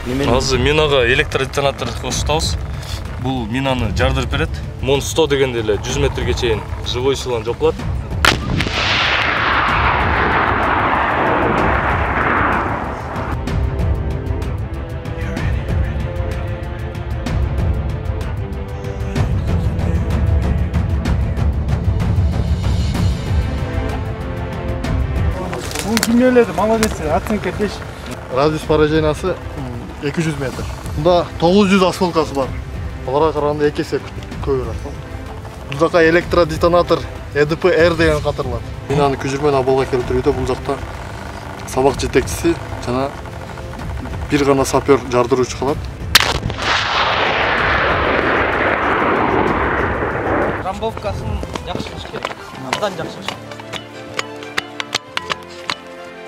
Азыр минага электродетонатор кошутабыз. Бул минаны жардырып берет. Мон 100 дегенде эле 100 метрге чейин живой силаны жокулат. Kim öyledi? Молодец. Оценка 5. Радиус поражениясы 200 метр. Бунда 900 осколкасы бар. Аларга караганда 2 эсе көбүрөөк. Бул жака электродетонатор ЭДП-Р деген катырылат. Минаны күжүрмөн абалга келтирүүдө бул жакта сабак жетекчиси жана бир гана сапер жардыруучу калат. Рамбовкасын жакшы кылыш керек. Абдан жакшы.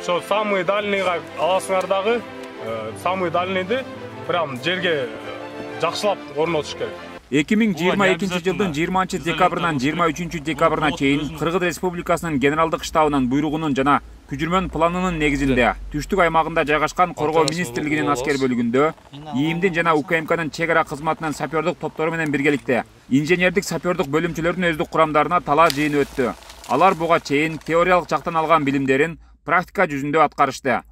Şu самый дальныйга аласыңардагы, самый дальныйды прям жерге жакшылап орнотуш керек. 2022 жылдын 20 декабрынан 23 декабрына чейин Кыргыз Республикасынын Генералдык штабынын буйругунун жана күчүрмөн планынын негизинде түштүк аймагында жайгашкан Коргоо министрлигинин аскер бөлүгүндө ИИМдин жана УКМКнын чек ара кызматынын сапердик топтору менен биргеликте инженердик сапердик бөлүмчөлөрүнүн өздүк курамдарына талаа жыйын өттү. Алар буга чейин теориялык жактан алган билимдерин практика жүзүндө аткарышты.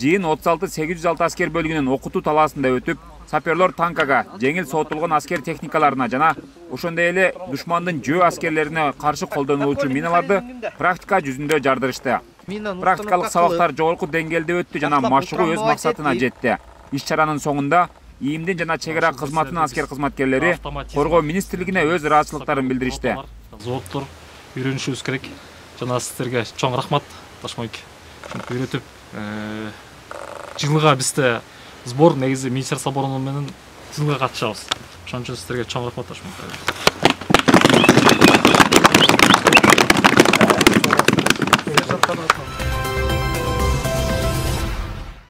Жыйын 36-806 аскер бөлүгүнүн окутуу талаасында өтүп, саперлор танкага, жеңил сотулган аскер техникаларына жана ошондой эле душмандын жөө аскерлерине каршы колдонулуучу миналарды практика жүзүндө жардырышты. Практикалык сабактар жогорку деңгээлде өттү жана машыгуу өз максатына жетти. Иш-чаранын соңунда ИИМдин жана чек ара кызматынын аскер кызматкерлери Коргоо министрлигине өз ыраазычылыктарын билдиришти. Зооттор үйрөнүшүбүз керек. Жана сиздерге чоң рахмат, Ташмайк. Үйрөтүп, жылга бизде сбор негизи министр соборунун менен жылга катышабыз. Ошон үчүн сиздерге чоң рахмат, Ташмайк.